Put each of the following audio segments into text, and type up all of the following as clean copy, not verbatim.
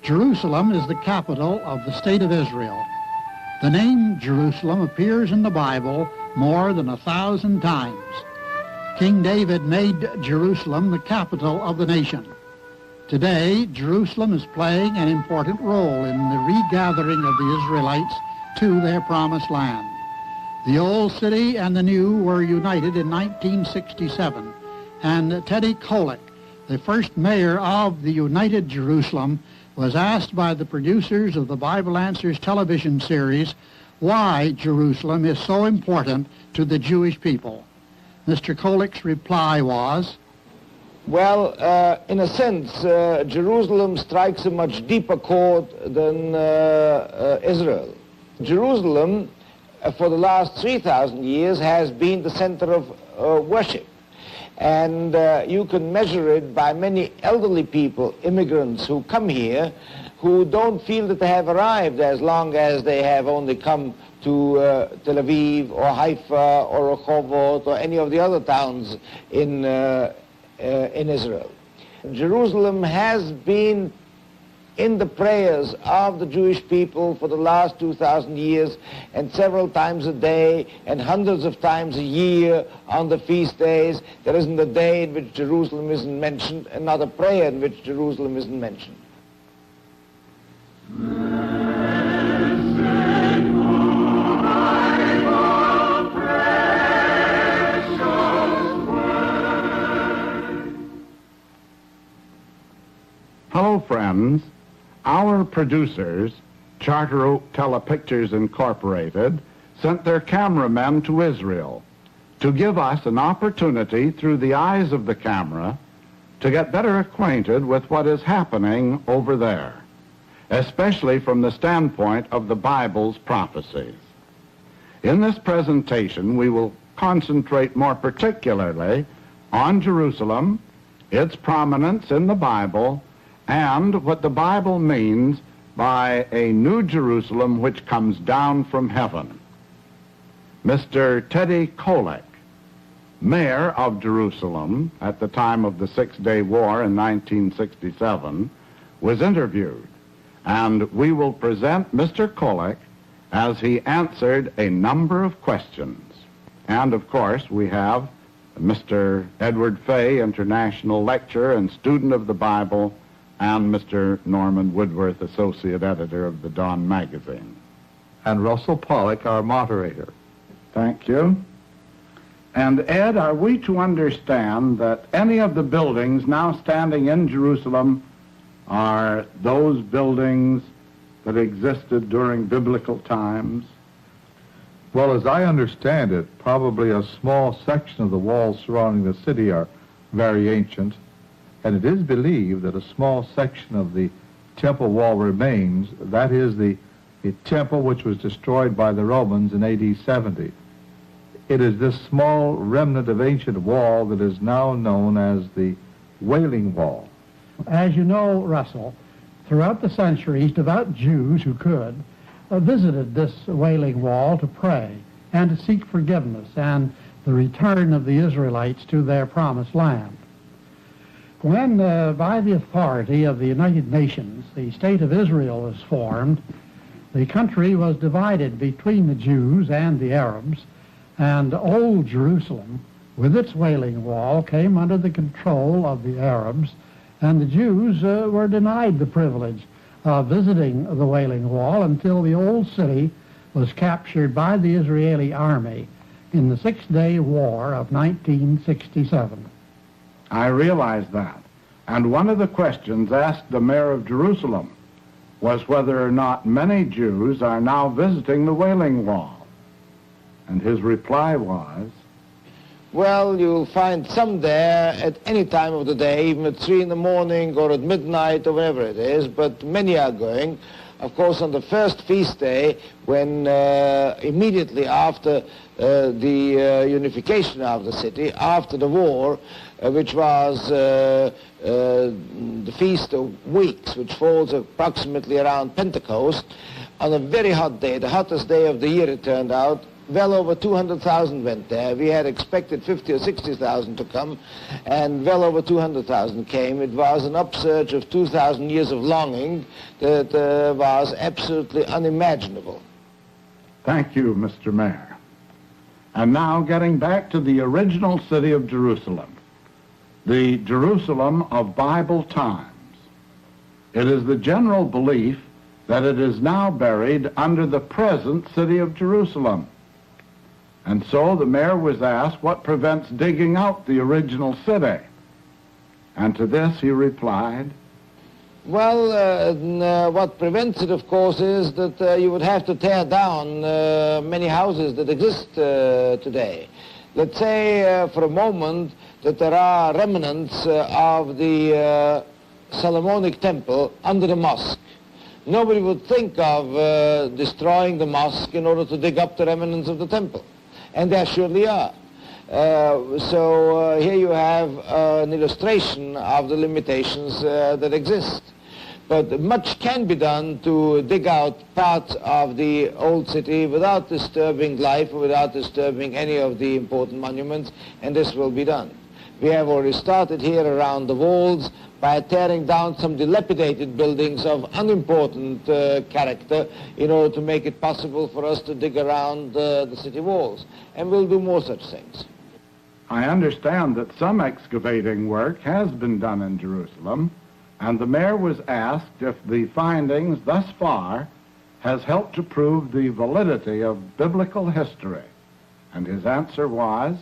Jerusalem is the capital of the state of Israel. The name Jerusalem appears in the Bible more than 1,000 times. King David made Jerusalem the capital of the nation. Today, Jerusalem is playing an important role in the regathering of the Israelites to their promised land. The old city and the new were united in 1967, and Teddy Kollek, the first mayor of the United Jerusalem, was asked by the producers of the Bible Answers television series why Jerusalem is so important to the Jewish people. Mr. Kollek's reply was, well, in a sense, Jerusalem strikes a much deeper chord than Israel. Jerusalem, for the last 3,000 years, has been the center of worship. And you can measure it by many elderly people, immigrants who come here, who don't feel that they have arrived as long as they have only come to Tel Aviv or Haifa or Rehovot or any of the other towns in Israel. Jerusalem has been in the prayers of the Jewish people for the last 2,000 years, and several times a day and hundreds of times a year on the feast days. There isn't a day in which Jerusalem isn't mentioned and not a prayer in which Jerusalem isn't mentioned. Hello, friends. Our producers, Charter Oak Telepictures Incorporated, sent their cameramen to Israel to give us an opportunity through the eyes of the camera to get better acquainted with what is happening over there, especially from the standpoint of the Bible's prophecies. In this presentation, we will concentrate more particularly on Jerusalem, its prominence in the Bible, and what the Bible means by a new Jerusalem which comes down from heaven. Mr. Teddy Kollek, mayor of Jerusalem at the time of the Six-Day War in 1967, was interviewed, and we will present Mr. Kollek as he answered a number of questions. And, of course, we have Mr. Edward Fay, international lecturer and student of the Bible, and Mr. Norman Woodworth, associate editor of the Dawn magazine. And Russell Pollock, our moderator. Thank you. And Ed, are we to understand that any of the buildings now standing in Jerusalem are those buildings that existed during biblical times? Well, as I understand it, probably a small section of the walls surrounding the city are very ancient, and it is believed that a small section of the temple wall remains. That is the temple which was destroyed by the Romans in AD 70. It is this small remnant of ancient wall that is now known as the Wailing Wall. as you know, Russell, throughout the centuries, devout Jews who could visited this Wailing Wall to pray and to seek forgiveness and the return of the Israelites to their promised land. When, by the authority of the United Nations, the State of Israel was formed, the country was divided between the Jews and the Arabs, and Old Jerusalem, with its Wailing Wall, came under the control of the Arabs, and the Jews were denied the privilege of visiting the Wailing Wall until the Old City was captured by the Israeli army in the Six-Day War of 1967. I realize that. And one of the questions asked the mayor of Jerusalem was whether or not many Jews are now visiting the Wailing Wall. And his reply was, well, you'll find some there at any time of the day, even at 3 in the morning or at midnight or wherever it is, but many are going. Of course, on the first feast day, when immediately after the unification of the city, after the war, which was the Feast of Weeks, which falls approximately around Pentecost, on a very hot day, the hottest day of the year it turned out, well over 200,000 went there. We had expected 50 or 60,000 to come, and well over 200,000 came. It was an upsurge of 2,000 years of longing that was absolutely unimaginable. Thank you, Mr. Mayor. And now getting back to the original city of Jerusalem, the Jerusalem of Bible times. It is the general belief that it is now buried under the present city of Jerusalem. And so the mayor was asked what prevents digging out the original city. And to this he replied, Well, what prevents it, of course, is that you would have to tear down many houses that exist today. Let's say for a moment that there are remnants of the Solomonic temple under the mosque. Nobody would think of destroying the mosque in order to dig up the remnants of the temple. And there surely are. So here you have an illustration of the limitations that exist. But much can be done to dig out parts of the old city without disturbing life, without disturbing any of the important monuments, and this will be done. We have already started here around the walls by tearing down some dilapidated buildings of unimportant character in order to make it possible for us to dig around the city walls. And we'll do more such things. I understand that some excavating work has been done in Jerusalem, and the mayor was asked if the findings thus far has helped to prove the validity of biblical history. And his answer was,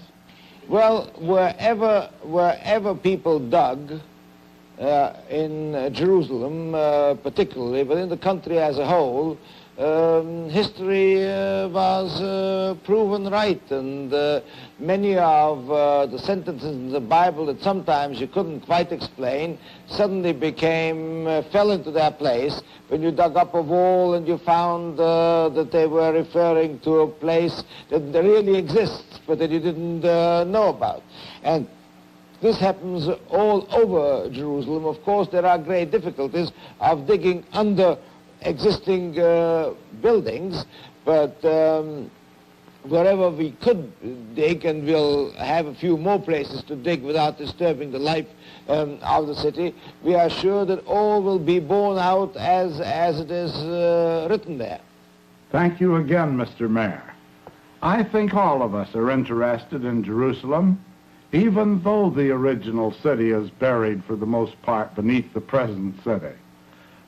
well, wherever people dug, in Jerusalem particularly, but in the country as a whole, history was proven right, and many of the sentences in the Bible that sometimes you couldn't quite explain suddenly fell into their place when you dug up a wall and you found that they were referring to a place that really exists but that you didn't know about. And this happens all over Jerusalem. Of course, there are great difficulties of digging under existing buildings, but wherever we could dig, and we'll have a few more places to dig without disturbing the life of the city, we are sure that all will be borne out as it is written there. Thank you again, Mr. Mayor. I think all of us are interested in Jerusalem, even though the original city is buried for the most part beneath the present city.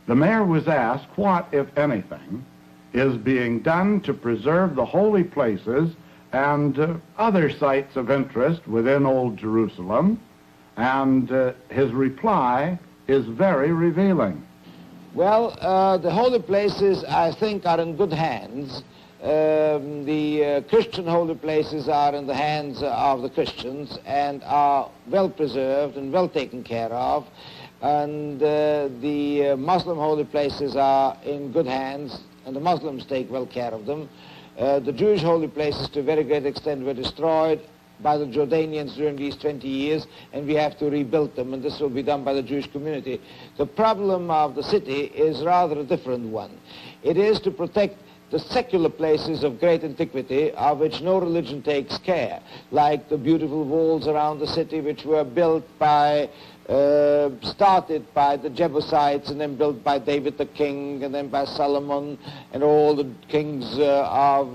The mayor was asked what, if anything, is being done to preserve the holy places and other sites of interest within Old Jerusalem, and his reply is very revealing. Well, the holy places, I think, are in good hands. The Christian holy places are in the hands of the Christians and are well preserved and well taken care of. And the Muslim holy places are in good hands, and the Muslims take well care of them. The Jewish holy places, to a very great extent, were destroyed by the Jordanians during these 20 years, and we have to rebuild them, and this will be done by the Jewish community. The problem of the city is rather a different one. It is to protect the secular places of great antiquity, of which no religion takes care, like the beautiful walls around the city, which were built by started by the Jebusites and then built by David the king and then by Solomon and all the kings of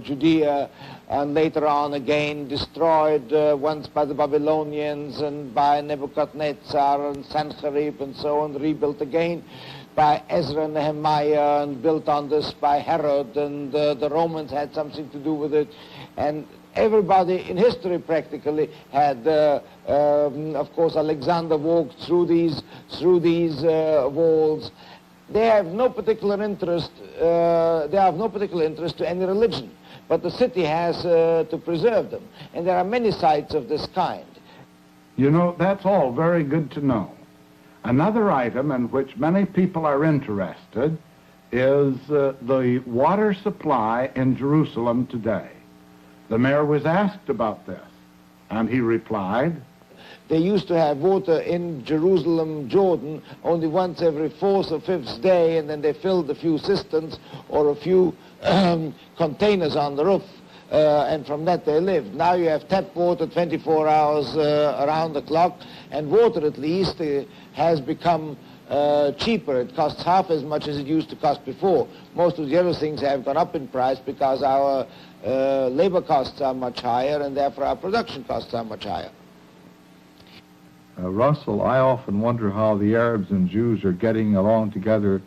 Judea, and later on again destroyed once by the Babylonians and by Nebuchadnezzar and Sennacherib and so on, rebuilt again by Ezra and Nehemiah, and built on this by Herod, and the Romans had something to do with it. And everybody in history practically had, of course, Alexander walked through these walls. They have no particular interest. They have no particular interest to any religion, but the city has to preserve them, and there are many sites of this kind. You know, that's all very good to know. Another item in which many people are interested is the water supply in Jerusalem today. The mayor was asked about this, and he replied, they used to have water in Jerusalem, Jordan, only once every fourth or fifth day, and then they filled a few cisterns or a few containers on the roof, and from that they lived. Now you have tap water 24 hours around the clock, and water at least has become cheaper. It costs half as much as it used to cost before. Most of the other things have gone up in price because our labor costs are much higher, and therefore our production costs are much higher. Russell, I often wonder how the Arabs and Jews are getting along together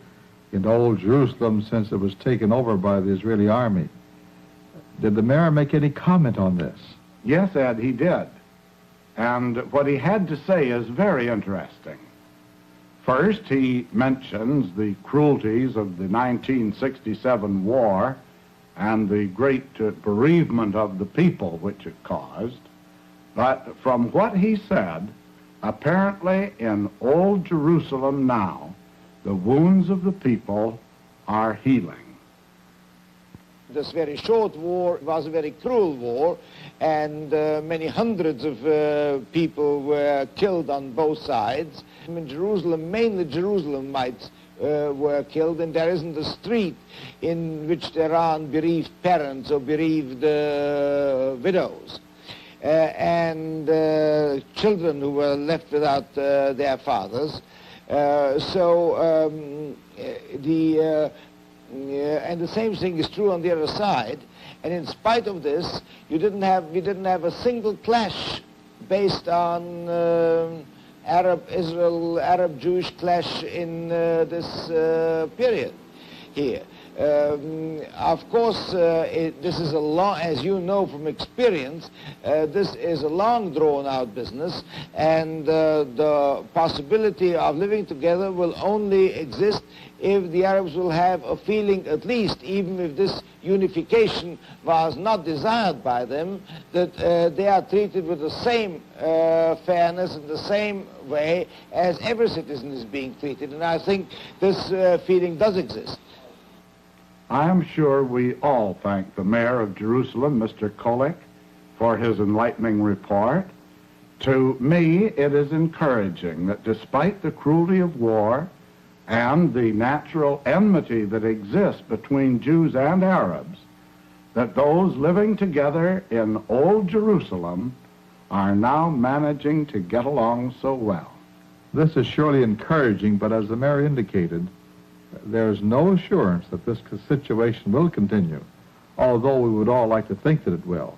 in old Jerusalem since it was taken over by the Israeli army. Did the mayor make any comment on this? Yes, Ed, he did. And what he had to say is very interesting. First, he mentions the cruelties of the 1967 war and the great bereavement of the people which it caused. But from what he said, apparently in old Jerusalem now, the wounds of the people are healing. This very short war was a very cruel war, and many hundreds of people were killed on both sides. In Jerusalem, mainly Jerusalemites were killed, and there isn't a street in which there aren't bereaved parents or bereaved widows. And children who were left without their fathers. And the same thing is true on the other side. And in spite of this, we didn't have a single clash based on Arab-Israel, Arab-Jewish clash in this period here. Of course, this is a long, as you know from experience, this is a long drawn-out business, and the possibility of living together will only exist if the Arabs will have a feeling, at least, even if this unification was not desired by them, that they are treated with the same fairness and the same way as every citizen is being treated. And I think this feeling does exist. I am sure we all thank the mayor of Jerusalem, Mr. Kolick, for his enlightening report. To me, it is encouraging that despite the cruelty of war and the natural enmity that exists between Jews and Arabs, that those living together in old Jerusalem are now managing to get along so well. This is surely encouraging, but as the mayor indicated, there is no assurance that this situation will continue, although we would all like to think that it will.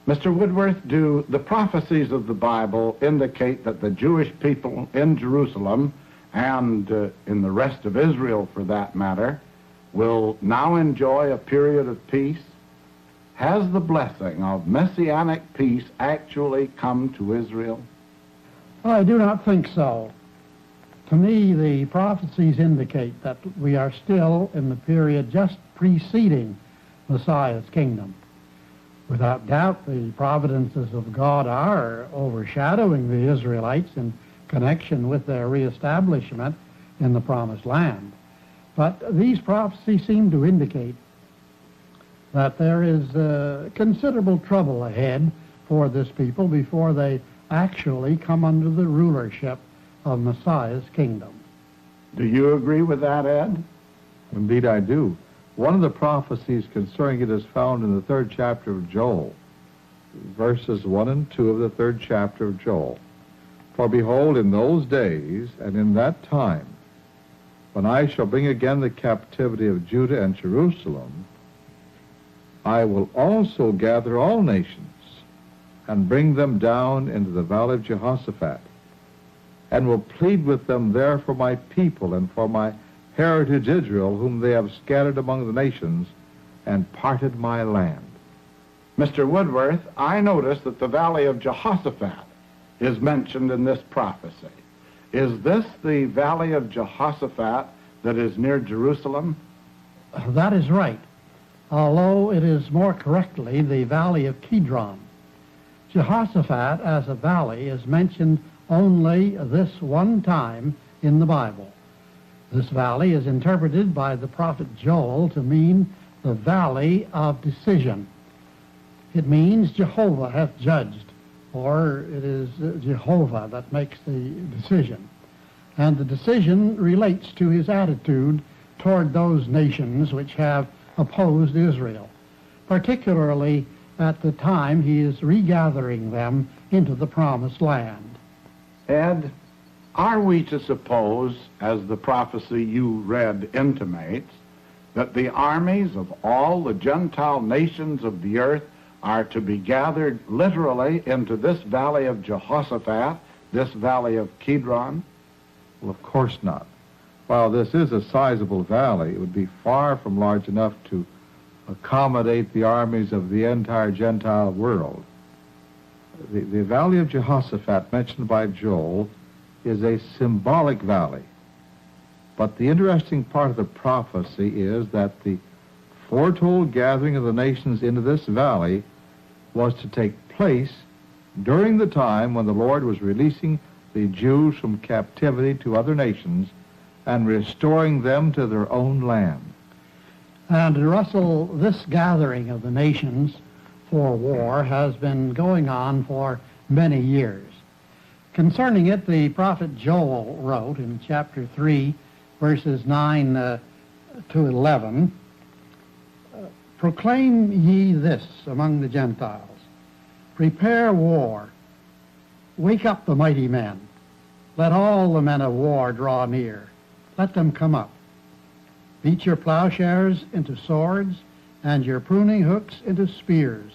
Mr. Woodworth, do the prophecies of the Bible indicate that the Jewish people in Jerusalem and in the rest of Israel, for that matter, will now enjoy a period of peace? Has the blessing of messianic peace actually come to Israel? Well, I do not think so. To me, the prophecies indicate that we are still in the period just preceding Messiah's kingdom. Without doubt, the providences of God are overshadowing the Israelites in connection with their reestablishment in the Promised Land. But these prophecies seem to indicate that there is considerable trouble ahead for this people before they actually come under the rulership of Messiah's kingdom. Do you agree with that, Ed? Indeed, I do. One of the prophecies concerning it is found in the 3rd chapter of Joel, verses 1 and 2 of the 3rd chapter of Joel. For behold, in those days and in that time, when I shall bring again the captivity of Judah and Jerusalem, I will also gather all nations and bring them down into the valley of Jehoshaphat, and will plead with them there for my people and for my heritage Israel, whom they have scattered among the nations and parted my land. Mr. Woodworth, I notice that the valley of Jehoshaphat is mentioned in this prophecy. Is this the valley of Jehoshaphat that is near Jerusalem? That is right, although it is more correctly the valley of Kidron. Jehoshaphat as a valley is mentioned only this one time in the Bible. This valley is interpreted by the prophet Joel to mean the valley of decision. It means Jehovah hath judged for it is Jehovah that makes the decision. And the decision relates to his attitude toward those nations which have opposed Israel, particularly at the time he is regathering them into the promised land. Ed, are we to suppose, as the prophecy you read intimates, that the armies of all the Gentile nations of the earth are to be gathered literally into this valley of Jehoshaphat, this valley of Kidron? Well, of course not. While this is a sizable valley, it would be far from large enough to accommodate the armies of the entire Gentile world. The valley of Jehoshaphat mentioned by Joel is a symbolic valley. But the interesting part of the prophecy is that the foretold gathering of the nations into this valley was to take place during the time when the Lord was releasing the Jews from captivity to other nations and restoring them to their own land. And Russell, this gathering of the nations for war has been going on for many years. Concerning it, the prophet Joel wrote in chapter 3, verses 9 to 11, "Proclaim ye this among the Gentiles, prepare war, wake up the mighty men, let all the men of war draw near, let them come up. Beat your plowshares into swords, and your pruning hooks into spears.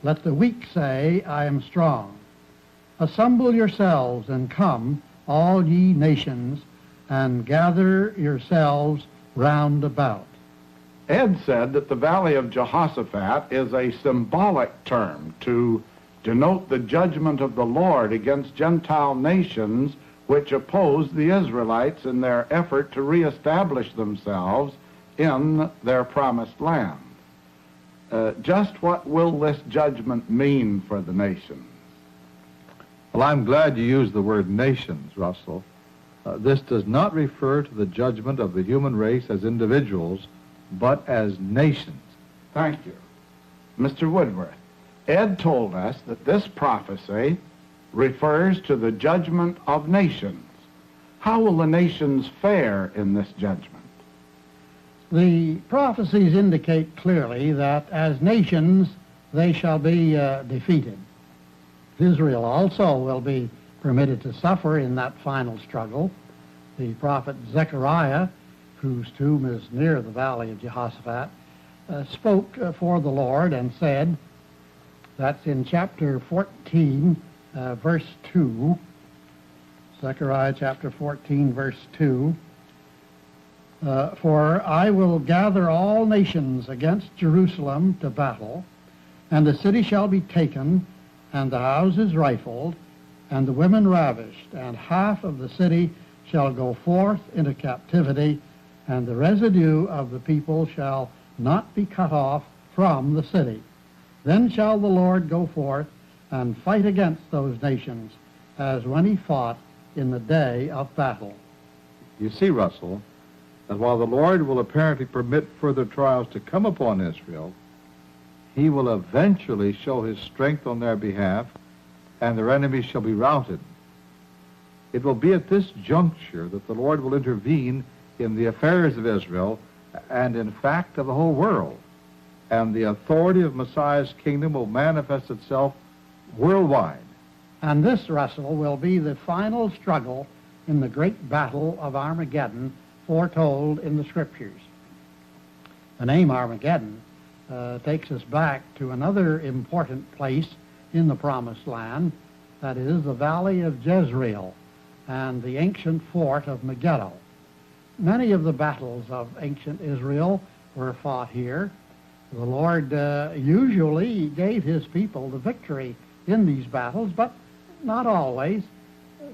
Let the weak say, I am strong. Assemble yourselves and come, all ye nations, and gather yourselves round about." Ed said that the valley of Jehoshaphat is a symbolic term to denote the judgment of the Lord against Gentile nations which opposed the Israelites in their effort to reestablish themselves in their promised land. Just what will this judgment mean for the nations? Well, I'm glad you used the word nations, Russell. This does not refer to the judgment of the human race as individuals, but as nations. Thank you. Mr. Woodworth, Ed told us that this prophecy refers to the judgment of nations. How will the nations fare in this judgment? The prophecies indicate clearly that as nations they shall be defeated. Israel also will be permitted to suffer in that final struggle. The prophet Zechariah, whose tomb is near the valley of Jehoshaphat, spoke for the Lord and said, that's in chapter 14, verse 2, Zechariah chapter 14, verse 2, "For I will gather all nations against Jerusalem to battle, and the city shall be taken, and the houses rifled, and the women ravished, and half of the city shall go forth into captivity, and the residue of the people shall not be cut off from the city. Then shall the Lord go forth and fight against those nations, as when he fought in the day of battle." You see, Russell, that while the Lord will apparently permit further trials to come upon Israel, he will eventually show his strength on their behalf, and their enemies shall be routed. It will be at this juncture that the Lord will intervene in the affairs of Israel, and in fact of the whole world, and the authority of Messiah's kingdom will manifest itself worldwide. And this, Russell, will be the final struggle in the great battle of Armageddon foretold in the Scriptures. The name Armageddon takes us back to another important place in the Promised Land, that is the Valley of Jezreel and the ancient fort of Megiddo. Many of the battles of ancient Israel were fought here. The Lord usually gave his people the victory in these battles, but not always.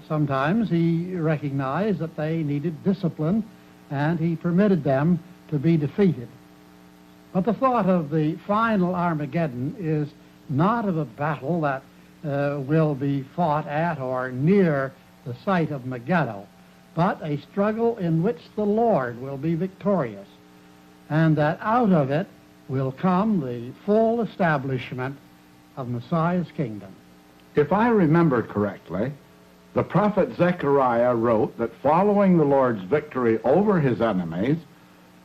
Sometimes he recognized that they needed discipline, and he permitted them to be defeated. But the thought of the final Armageddon is not of a battle that will be fought at or near the site of Megiddo, but a struggle in which the Lord will be victorious, and that out of it will come the full establishment of Messiah's kingdom. If I remember correctly, the prophet Zechariah wrote that following the Lord's victory over his enemies,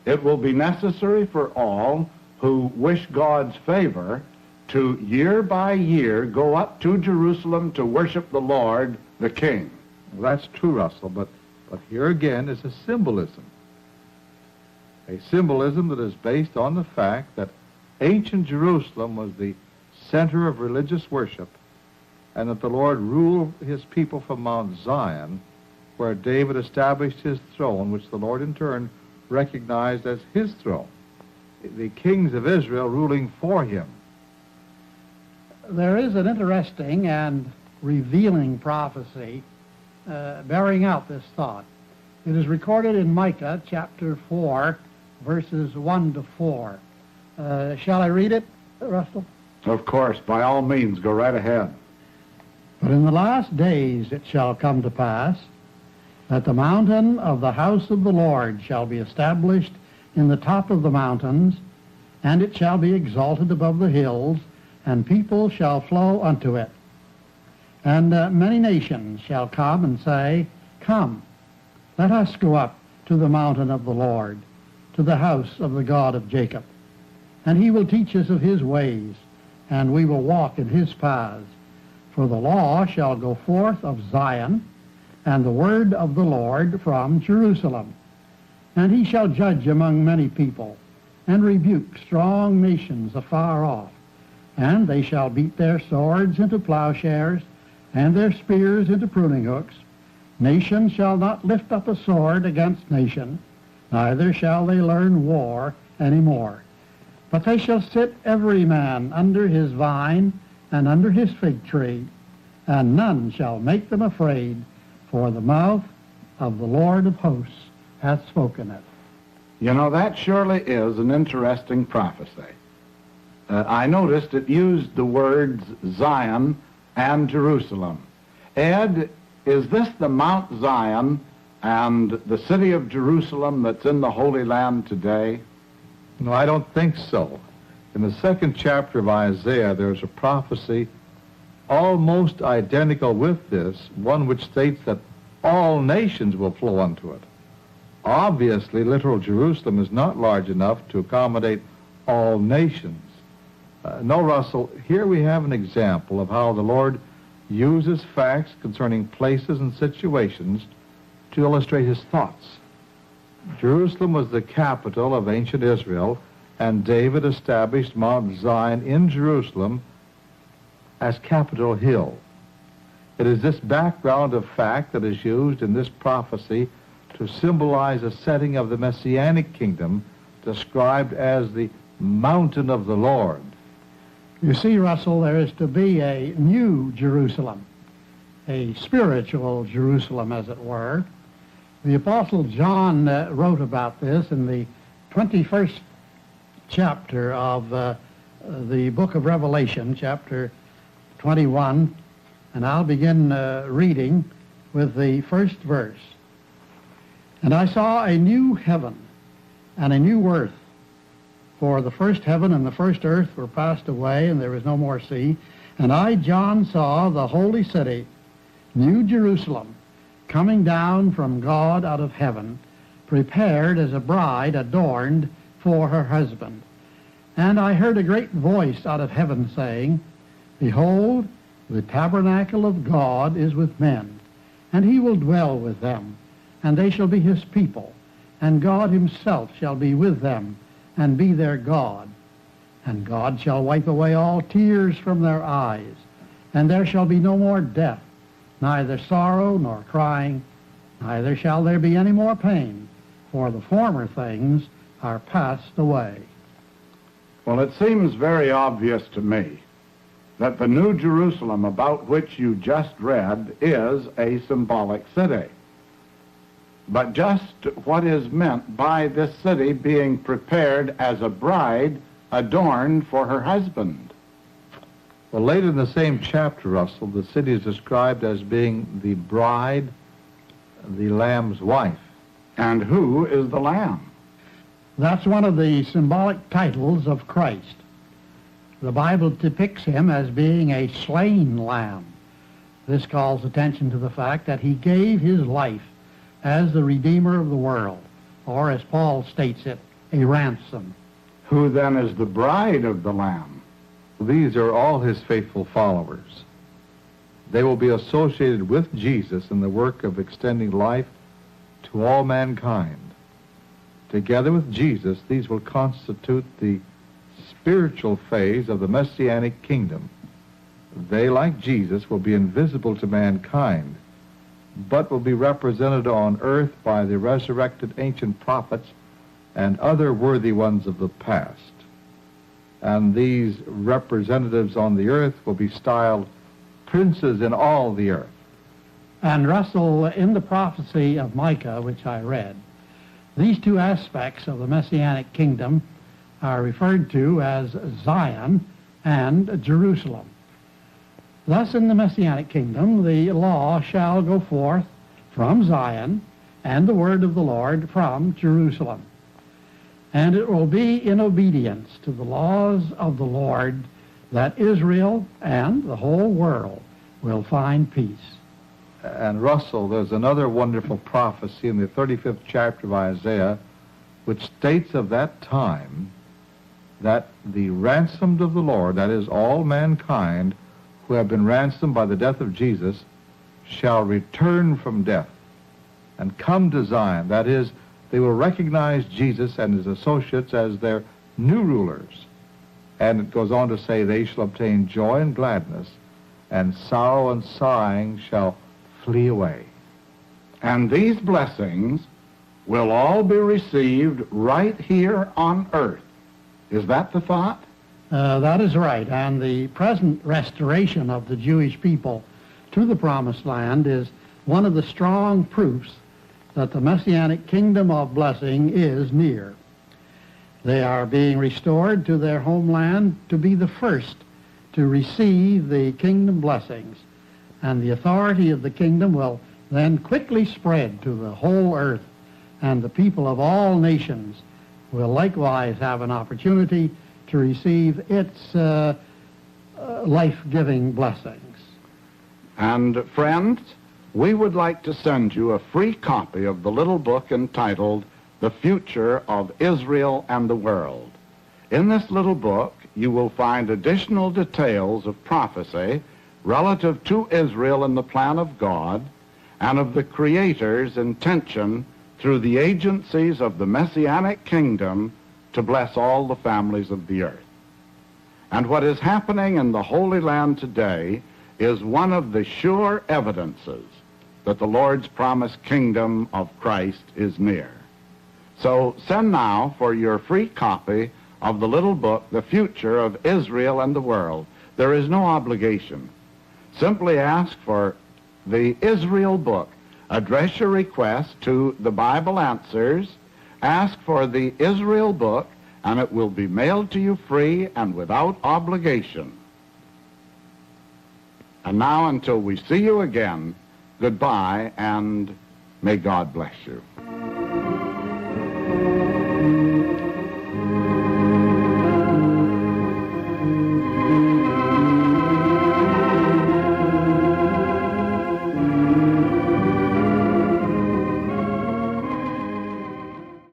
it will be necessary for all who wish God's favor to year by year go up to Jerusalem to worship the Lord, the King. Well, that's true, Russell, but here again is a symbolism. A symbolism that is based on the fact that ancient Jerusalem was the center of religious worship, and that the Lord ruled his people from Mount Zion, where David established his throne, which the Lord in turn recognized as his throne. The kings of Israel ruling for him. There is an interesting and revealing prophecy bearing out this thought. It is recorded in Micah chapter 4, verses 1 to 4. Shall I read it, Russell? Of course, by all means, go right ahead. But in the last days it shall come to pass that the mountain of the house of the Lord shall be established in the top of the mountains, and it shall be exalted above the hills, and people shall flow unto it. And many nations shall come and say, Come, let us go up to the mountain of the Lord, to the house of the God of Jacob. And he will teach us of his ways, and we will walk in his paths. For the law shall go forth of Zion, and the word of the Lord from Jerusalem. And he shall judge among many people, and rebuke strong nations afar off. And they shall beat their swords into plowshares, and their spears into pruning hooks. Nation shall not lift up a sword against nation, neither shall they learn war any more. But they shall sit every man under his vine and under his fig tree, and none shall make them afraid, for the mouth of the Lord of hosts hath spoken it. You know, that surely is an interesting prophecy. I noticed it used the words Zion and Jerusalem. Ed, is this the Mount Zion and the city of Jerusalem that's in the Holy Land today? No, I don't think so. In the 2nd chapter of Isaiah, there's a prophecy almost identical with this, one which states that all nations will flow unto it. Obviously, literal Jerusalem is not large enough to accommodate all nations. No, Russell, here we have an example of how the Lord uses facts concerning places and situations to illustrate his thoughts. Jerusalem was the capital of ancient Israel, and David established Mount Zion in Jerusalem as Capitol Hill. It is this background of fact that is used in this prophecy to symbolize a setting of the Messianic kingdom described as the mountain of the Lord. You see, Russell, there is to be a new Jerusalem, a spiritual Jerusalem, as it were. The Apostle John wrote about this in the 21st chapter of the book of Revelation, chapter 21, and I'll begin reading with the first verse. And I saw a new heaven and a new earth, for the first heaven and the first earth were passed away, and there was no more sea. And I, John, saw the holy city, New Jerusalem, coming down from God out of heaven, prepared as a bride adorned for her husband. And I heard a great voice out of heaven saying, Behold, the tabernacle of God is with men, and he will dwell with them, and they shall be his people, and God himself shall be with them, and be their God. And God shall wipe away all tears from their eyes, and there shall be no more death, neither sorrow nor crying, neither shall there be any more pain, for the former things are passed away. Well, it seems very obvious to me that the New Jerusalem about which you just read is a symbolic city. But just what is meant by this city being prepared as a bride adorned for her husband? Well, later in the same chapter, Russell, the city is described as being the bride, the Lamb's wife. And who is the Lamb? That's one of the symbolic titles of Christ. The Bible depicts him as being a slain lamb, This calls attention to the fact that he gave his life as the Redeemer of the world, or as Paul states it, a ransom. Who then is the bride of the Lamb? These are all his faithful followers. They will be associated with Jesus in the work of extending life to all mankind. Together with Jesus, these will constitute the spiritual phase of the Messianic kingdom. They, like Jesus, will be invisible to mankind, but will be represented on earth by the resurrected ancient prophets and other worthy ones of the past. And these representatives on the earth will be styled princes in all the earth. And Russell, in the prophecy of Micah, which I read, these two aspects of the Messianic kingdom are referred to as Zion and Jerusalem. Thus, in the Messianic kingdom, the law shall go forth from Zion, and the word of the Lord from Jerusalem. And it will be in obedience to the laws of the Lord that Israel and the whole world will find peace. And Russell, there's another wonderful prophecy in the 35th chapter of Isaiah, which states of that time that the ransomed of the Lord, that is, all mankind who have been ransomed by the death of Jesus, shall return from death and come to Zion. That is, they will recognize Jesus and his associates as their new rulers. And it goes on to say, they shall obtain joy and gladness, and sorrow and sighing shall flee away. And these blessings will all be received right here on earth. Is that the thought? That is right. And the present restoration of the Jewish people to the Promised Land is one of the strong proofs that the Messianic kingdom of blessing is near. They are being restored to their homeland to be the first to receive the kingdom blessings, and the authority of the kingdom will then quickly spread to the whole earth, and the people of all nations will likewise have an opportunity to receive its life-giving blessings. And friends, we would like to send you a free copy of the little book entitled The Future of Israel and the World. In this little book, you will find additional details of prophecy relative to Israel and the plan of God, and of the Creator's intention through the agencies of the Messianic kingdom to bless all the families of the earth. And what is happening in the Holy Land today is one of the sure evidences that the Lord's promised kingdom of Christ is near. So send now for your free copy of the little book, The Future of Israel and the World. There is no obligation. Simply ask for the Israel book. Address your request to the Bible Answers. Ask for the Israel book, and it will be mailed to you free and without obligation. And now, until we see you again, goodbye, and may God bless you.